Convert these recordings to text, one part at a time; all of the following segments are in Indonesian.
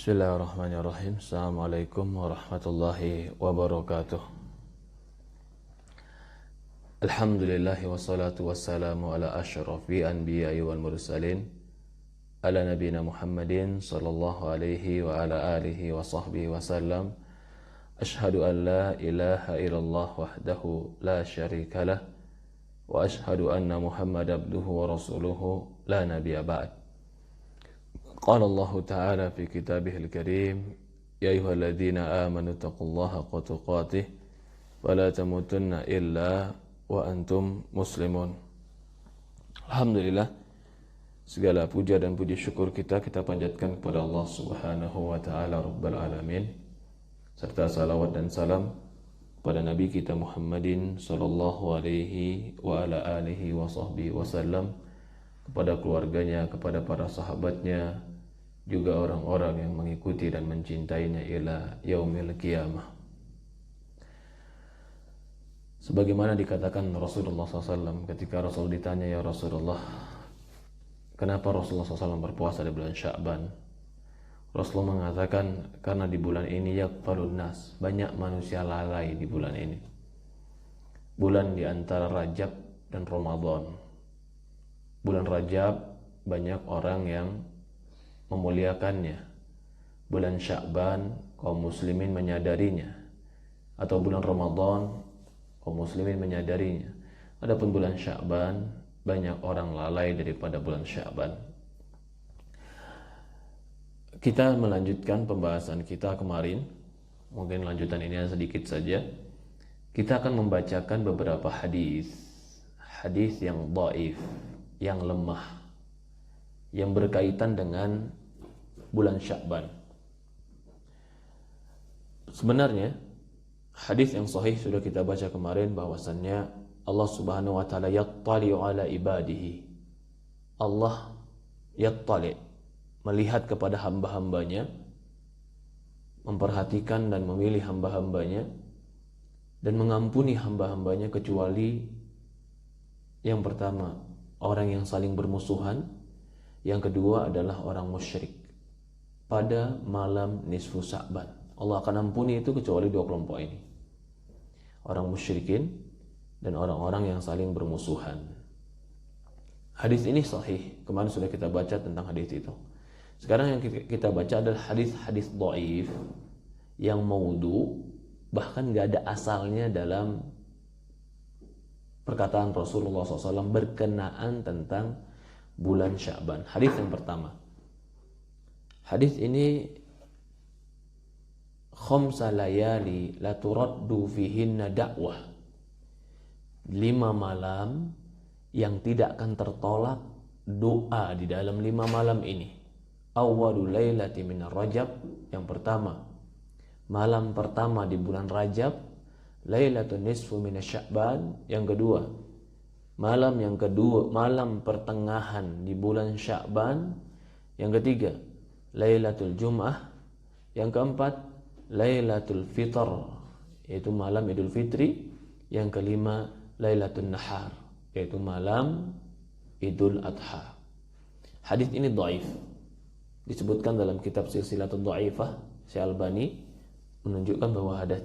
Bismillahirrahmanirrahim. Assalamualaikum warahmatullahi wabarakatuh. Alhamdulillahi wassalatu wassalamu ala asyrafi anbiya'i wal mursalin ala nabiyina Muhammadin sallallahu alaihi wa ala alihi wa sahbihi wasallam. Ashhadu an la ilaha illallah wahdahu la syarika lah wa ashhadu anna Muhammad abduhu wa rasuluhu la nabiyya ba'd. Qala Allah Ta'ala fi kitabihil karim, ya ayyuhalladzina amanu taqullaha haqqa tuqatih wa la tamutunna illa wa antum muslimun. Alhamdulillah, segala puja dan puji syukur kita panjatkan kepada Allah Subhanahu wa taala Rabbul alamin, serta salawat dan salam pada Nabi kita Muhammadin sallallahu alaihi wa ala alihi wa sahbihi wasallam, kepada keluarganya, kepada para sahabatnya, juga orang-orang yang mengikuti dan mencintainya ila yaumil qiyamah. Sebagaimana dikatakan Rasulullah SAW ketika Rasul ditanya, ya Rasulullah, kenapa Rasulullah SAW berpuasa di bulan Sya'ban? Rasulullah mengatakan, karena di bulan ini yaqfalun nas, banyak manusia lalai di bulan ini. Bulan di antara Rajab dan Ramadan. Bulan Rajab banyak orang yang memuliakannya. Bulan Sya'ban kaum muslimin menyadarinya. Atau bulan Ramadan kaum muslimin menyadarinya. Adapun bulan Sya'ban banyak orang lalai daripada bulan Sya'ban. Kita melanjutkan pembahasan kita kemarin. Mungkin lanjutan ini sedikit saja. Kita akan membacakan beberapa hadis yang dhaif, yang lemah, yang berkaitan dengan bulan Sya'ban. Sebenarnya hadis yang sahih sudah kita baca kemarin, bahwasannya Allah Subhanahu wa taala yattali'u ala ibadihi. Allah yattali', melihat kepada hamba-hambanya, memperhatikan dan memilih hamba-hambanya, dan mengampuni hamba-hambanya kecuali yang pertama, orang yang saling bermusuhan. Yang kedua adalah orang musyrik pada malam nisfu Sya'ban. Allah akan ampuni itu kecuali dua kelompok ini, orang musyrikin dan orang-orang yang saling bermusuhan. Hadis ini sahih, kemarin sudah kita baca tentang hadis itu. Sekarang yang kita baca adalah hadis-hadis dhaif yang maudhu, bahkan gak ada asalnya dalam perkataan Rasulullah SAW berkenaan tentang bulan Sya'ban. Hadis yang pertama, hadis ini khamsa layali la turaddu fihinna da'wah, 5 malam yang tidak akan tertolak doa di dalam 5 malam ini. Awwalul lailati minar Rajab, yang pertama, malam pertama di bulan Rajab. Lailatun nisfu minasya'ban, yang kedua, malam pertengahan di bulan Sya'ban. Yang ketiga, Lailatul Jum'ah. Yang keempat, Lailatul Fitr, yaitu malam Idul Fitri. Yang kelima, Lailatul Nahar, yaitu malam Idul Adha. Hadis ini dhaif, disebutkan dalam kitab Silsilatul Dhaifah. Syekh Albani menunjukkan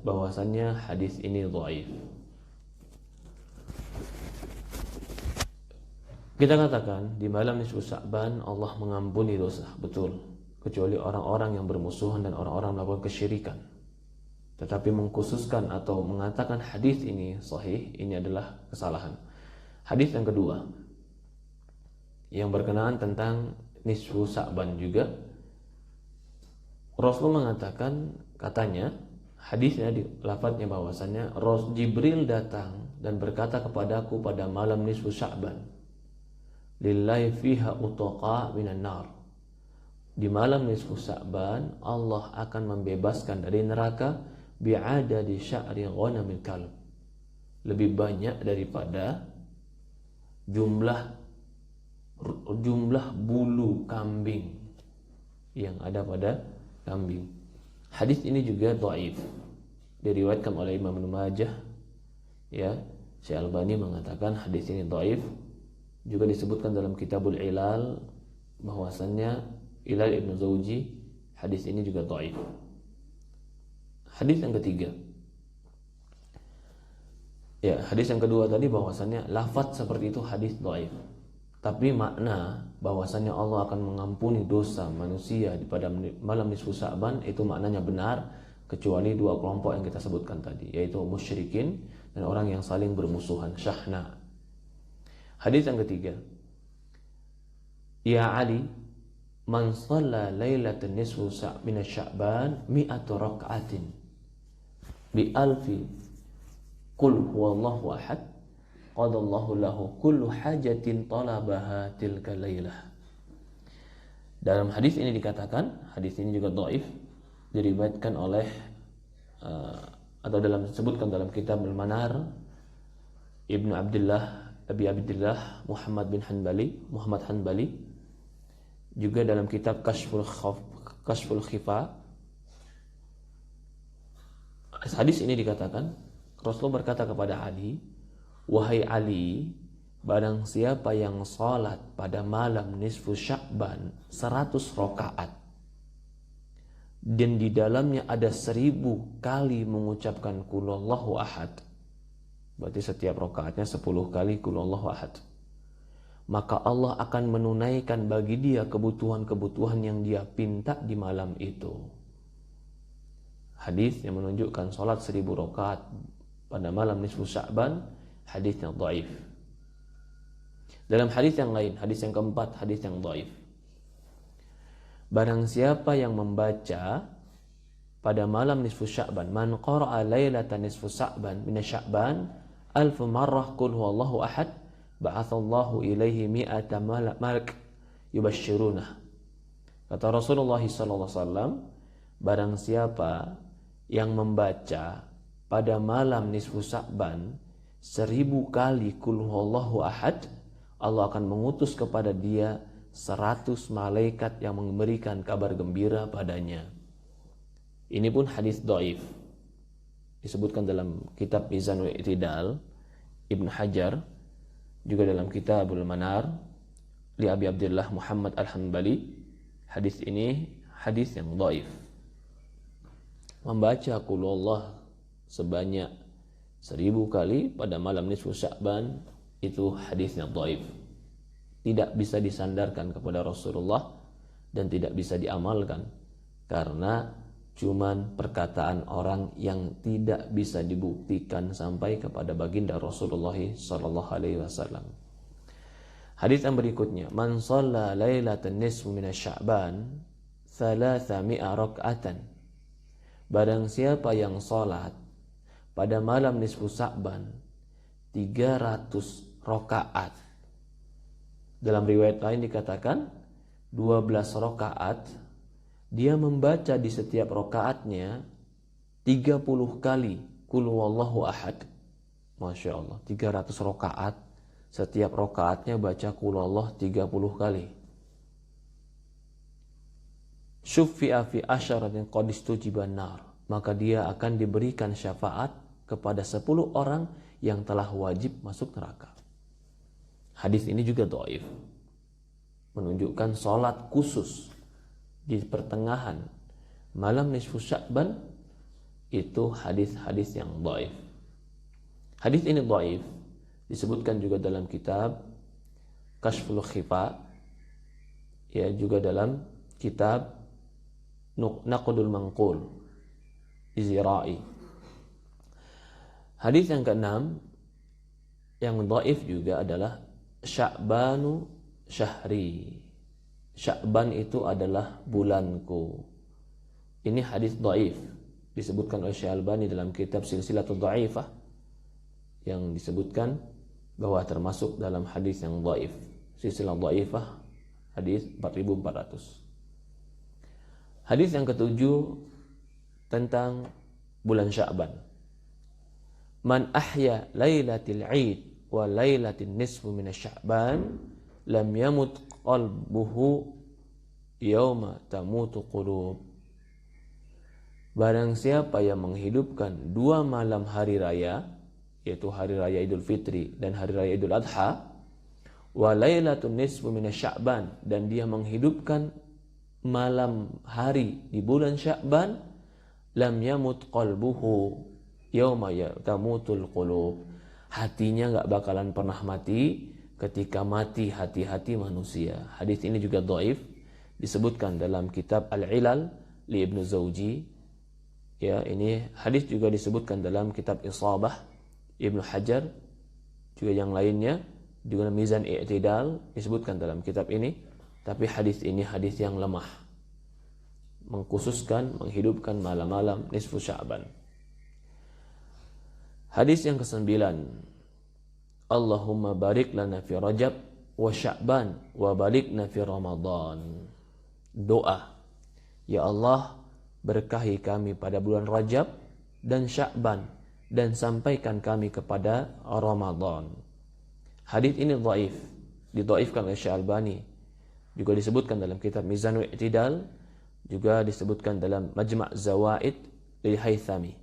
bahwasannya hadis ini dhaif. Kita katakan di malam nisfu Sya'ban Allah mengampuni dosa, betul, kecuali orang-orang yang bermusuhan dan orang-orang melakukan kesyirikan. Tetapi mengkhususkan atau mengatakan hadis ini sahih, ini adalah kesalahan. Hadis yang kedua yang berkenaan tentang nisfu Sya'ban juga, Rasulullah mengatakan, katanya, hadisnya di lafadznya bahwasannya Jibril datang dan berkata kepadaku pada malam nisfu Sya'ban, lillahi fiha utaqa minan nar. Di malam nisfu Sya'ban Allah akan membebaskan dari neraka bi'adadi sya'ri ghanamil kalb, lebih banyak daripada jumlah bulu kambing yang ada pada kambing. Hadis ini juga dhaif, diriwayatkan oleh Imam Ibnu Majah. Ya, Syekh Albani mengatakan hadis ini dhaif. Juga disebutkan dalam Kitabul Ilal bahwasannya Ilal Ibnu Zawji hadis ini juga dhaif. Hadis yang ketiga. Ya, hadis yang kedua tadi bahwasannya lafaz seperti itu hadis dhaif. Tapi makna bahwasannya Allah akan mengampuni dosa manusia pada malam nisfu Sya'ban itu maknanya benar, kecuali dua kelompok yang kita sebutkan tadi, yaitu musyrikin dan orang yang saling bermusuhan, syahna. Hadis yang ketiga. Ya Ali, man shalla lailatan nisfu min Sya'ban mi'atu rak'atin bi alfi qul huwallahu ahad qadallahu lahu kullu hajatin talabaha tilka lailah. Dalam hadis ini dikatakan, hadis ini juga dhaif, diriwayatkan oleh atau disebutkan dalam kitab Al-Manar Ibnu Abdullah Abi Abdullah Muhammad Hanbali, juga dalam kitab Kashful Khifa. Hadis ini dikatakan Rasulullah berkata kepada Ali, wahai Ali, barang siapa yang salat pada malam nisfu Sya'ban 100 rakaat dan di dalamnya ada 1000 kali mengucapkan qul huwallahu ahad, berarti setiap rakaatnya 10 kali qul huwallahu ahad, maka Allah akan menunaikan bagi dia kebutuhan-kebutuhan yang dia pinta di malam itu. Hadis yang menunjukkan salat 1000 rakaat pada malam nisfu Sya'ban, hadisnya dhaif. Dalam hadis yang lain, hadis yang keempat, hadis yang dhaif. Barang siapa yang membaca pada malam nisfu Sya'ban, man qara'a lailatan nisfu Sya'ban min Sya'ban 1000 marrah qul huwallahu ahad ba'atsallahu ilaihi mi'ata malak yubashshirunah. Kata Rasulullah sallallahu alaihi wasallam, barang siapa yang membaca pada malam nisfu Sya'ban 1000 kali qul huwallahu ahad, Allah akan mengutus kepada dia 100 malaikat yang memberikan kabar gembira padanya. Ini pun hadis dhaif. Disebutkan dalam kitab Mizanul I'tidal Ibnu Hajar, juga dalam kitabul Manar li Abi Abdullah Muhammad Al-Hanbali. Hadis ini hadis yang dhaif. Membaca qul huwallah sebanyak 1000 kali pada malam nisfu Sya'ban itu hadisnya dhaif. Tidak bisa disandarkan kepada Rasulullah dan tidak bisa diamalkan karena cuman perkataan orang yang tidak bisa dibuktikan sampai kepada baginda Rasulullah sallallahu alaihi wasallam. Hadis yang berikutnya, man shalla lailatan nisfu min Sya'ban 300 rak'atan. Barang siapa yang salat pada malam nisfu Sya'ban 300 rakaat. Dalam riwayat lain dikatakan 12 rakaat. Dia membaca di setiap rakaatnya 30 kali qul huwallahu ahad. Masya Allah, 300 rakaat, setiap rakaatnya baca qul huwallah 30 kali. Syuffi'a fi asyaratin qad istujiban nar, maka dia akan diberikan syafaat kepada 10 orang yang telah wajib masuk neraka. Hadis ini juga dhaif, menunjukkan salat khusus di pertengahan malam nisfu Sya'ban itu hadis-hadis yang dhaif. Hadis ini dhaif disebutkan juga dalam kitab Kashful Khifa, ya, juga dalam kitab Naqdul Manqul Izra'i. Hadis yang keenam yang dhaif juga adalah Sya'banu syahri. Sya'ban itu adalah bulanku. Ini hadis dhaif disebutkan oleh Syekh Albani dalam kitab Silsilatul Dhaifah, yang disebutkan bahwa termasuk dalam hadis yang dhaif. Silsilah Dhaifah hadis 4400. Hadis yang ketujuh tentang bulan Sya'ban. Man ahya lailatul 'id wa lailatin nisfu min Sya'ban lam yamut qalbuhu yauma tamutu qulub. Barang siapa yang menghidupkan 2 malam hari raya, yaitu hari raya Idul Fitri dan hari raya Idul Adha, wa lailatun nisfu min Sya'ban, dan dia menghidupkan malam hari di bulan Sya'ban, lam yamut qalbuhu yauma tamutul qulub. Hatinya enggak bakalan pernah mati ketika mati hati-hati manusia. Hadis ini juga dhaif, disebutkan dalam kitab Al-Ilal li Ibnu Zawji. Ya, ini hadis juga disebutkan dalam kitab Isabah Ibnu Hajar, juga yang lainnya, juga Mizan I'tidal disebutkan dalam kitab ini. Tapi hadis ini hadis yang lemah, mengkhususkan menghidupkan malam-malam nisfu Sya'ban. Hadis yang ke-9, Allahumma barik lana fi Rajab wa Sya'ban wa balikna fi Ramadan. Doa, ya Allah, berkahi kami pada bulan Rajab dan Sya'ban, dan sampaikan kami kepada Ramadan. Hadis ini dhaif, didhaifkan oleh Syekh Albani. Juga disebutkan dalam kitab Mizanul I'tidal, juga disebutkan dalam Majma' Zawaid lil Haythami.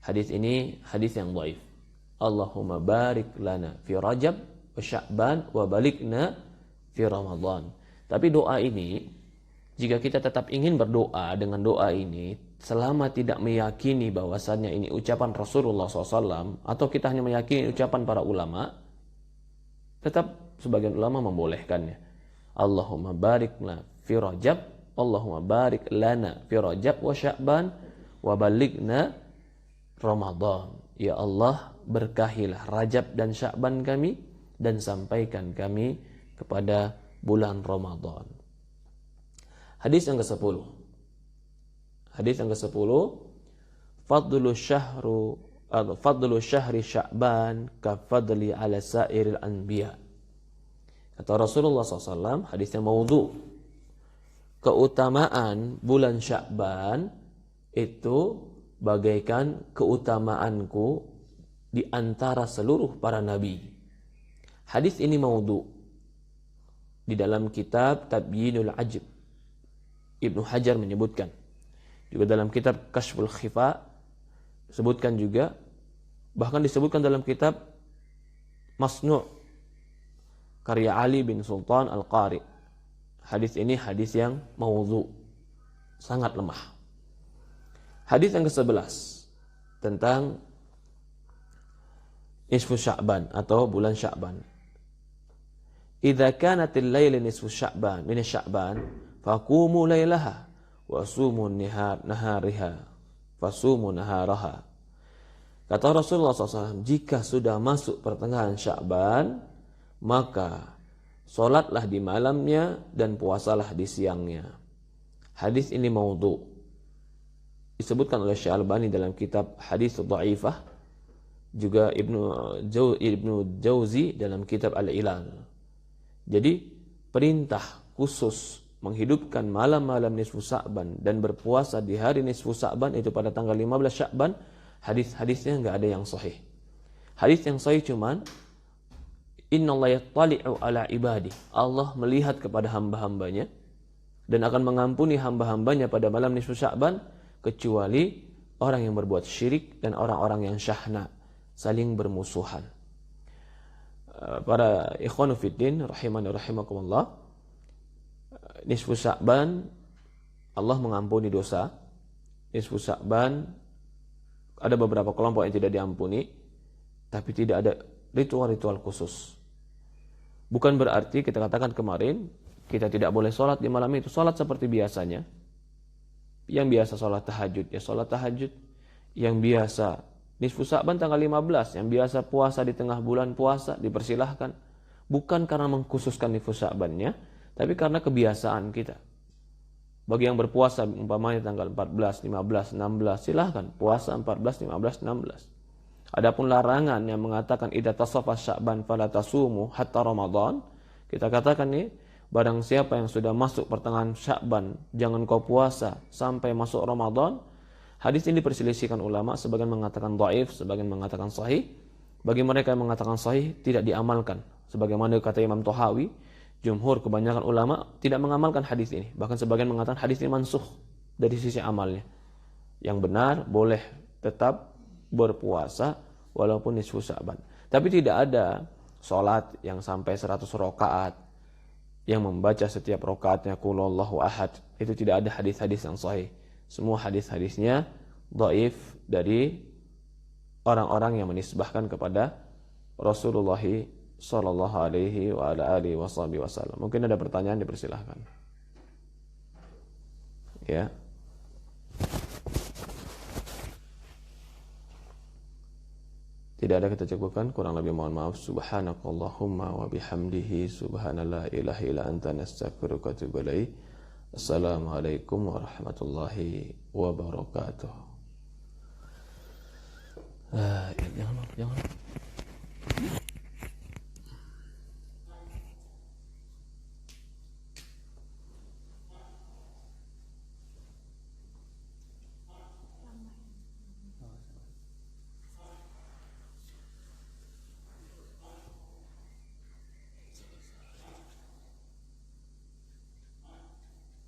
Hadis ini hadis yang dhaif. Allahumma barik lana fi Rajab wa Sya'ban wa balikna fi Ramadan. Tapi doa ini, jika kita tetap ingin berdoa dengan doa ini, selama tidak meyakini bahwasannya ini ucapan Rasulullah SAW, atau kita hanya meyakini ucapan para ulama, tetap sebagian ulama membolehkannya. Allahumma barik lana fi Rajab, Allahumma barik lana fi Rajab wa Sya'ban wa balikna Ramadan. Ya Allah, berkahilah Rajab dan Sya'ban kami, dan sampaikan kami kepada bulan Ramadan. Hadis yang ke-10. Hadis yang ke-10, Fadlu syahri Sya'ban ka fadli ala sairil anbiya. Kata Rasulullah SAW, hadis yang maudhu, keutamaan bulan Sya'ban itu bagaikan keutamaanku di antara seluruh para nabi. Hadis ini maudhu. Di dalam kitab Tabyinul Ajib, Ibnu Hajar menyebutkan. Juga dalam kitab Kashful Khifa disebutkan juga. Bahkan disebutkan dalam kitab Masnu' karya Ali bin Sultan Al-Qari. Hadis ini hadis yang maudhu, sangat lemah. Hadis yang ke-11 tentang nisfu Sya'ban atau bulan Sya'ban. Idza kanatil lailu nisfu Sya'ban min Sya'ban faqumu lailaha wa sumu nahariha fasumu naharaha. Kata Rasulullah SAW, jika sudah masuk pertengahan Sya'ban, maka solatlah di malamnya dan puasalah di siangnya. Hadis ini maudhu, disebutkan oleh Syekh Albani dalam kitab Hadis Dhaifah, juga Ibnu Jauzi dalam kitab Al-Ilal. Jadi perintah khusus menghidupkan malam-malam nisfu Sya'ban dan berpuasa di hari nisfu Sya'ban itu pada tanggal 15 Sya'ban, hadis-hadisnya enggak ada yang sahih. Hadis yang sahih cuman innallaha yattali'u ala ibadi. Allah melihat kepada hamba-hambanya dan akan mengampuni hamba-hambanya pada malam nisfu Sya'ban, kecuali orang yang berbuat syirik dan orang-orang yang syahna, saling bermusuhan. Para ikhwanu fiddin rahimani rahimakumullah, nisfu Sya'ban Allah mengampuni dosa. Nisfu Sya'ban ada beberapa kelompok yang tidak diampuni, tapi tidak ada ritual-ritual khusus. Bukan berarti kita katakan kemarin kita tidak boleh sholat di malam itu. Sholat seperti biasanya. Yang biasa sholat tahajud, ya sholat tahajud. Yang biasa nisfu Sya'ban tanggal 15, yang biasa puasa di tengah bulan puasa, dipersilahkan. Bukan karena mengkhususkan nisfu Sya'bannya, tapi karena kebiasaan kita. Bagi yang berpuasa umpamanya tanggal 14, 15, 16, silahkan puasa 14, 15, 16. Adapun larangan yang mengatakan idza tasafa Sya'ban fala tasumu hatta Ramadan, kita katakan nih, barang siapa yang sudah masuk pertengahan Sya'ban, jangan kau puasa sampai masuk Ramadan. Hadis ini diperselisihkan ulama, sebagian mengatakan dhaif, sebagian mengatakan sahih. Bagi mereka yang mengatakan sahih, tidak diamalkan. Sebagaimana kata Imam Tohawi, jumhur kebanyakan ulama tidak mengamalkan hadis ini. Bahkan sebagian mengatakan hadis ini mansukh dari sisi amalnya. Yang benar boleh tetap berpuasa walaupun nisfu Sya'ban. Tapi tidak ada sholat yang sampai 100 rakaat. yang membaca setiap rakaatnya qul huwallahu ahad, itu tidak ada hadis-hadis yang sahih. Semua hadis-hadisnya dhaif dari orang-orang yang menisbahkan kepada Rasulullah sallallahu alaihi wa ala alihi wasallam. Mungkin ada pertanyaan, dipersilahkan. Ya. Tidak ada kita cukupkan, kurang lebih mohon maaf. Subhanakallahumma wa bihamdihi subhanallah ilaha illa anta nastaghfiruka wa atubu ilaik. Assalamualaikum warahmatullahi wabarakatuh. Jangan.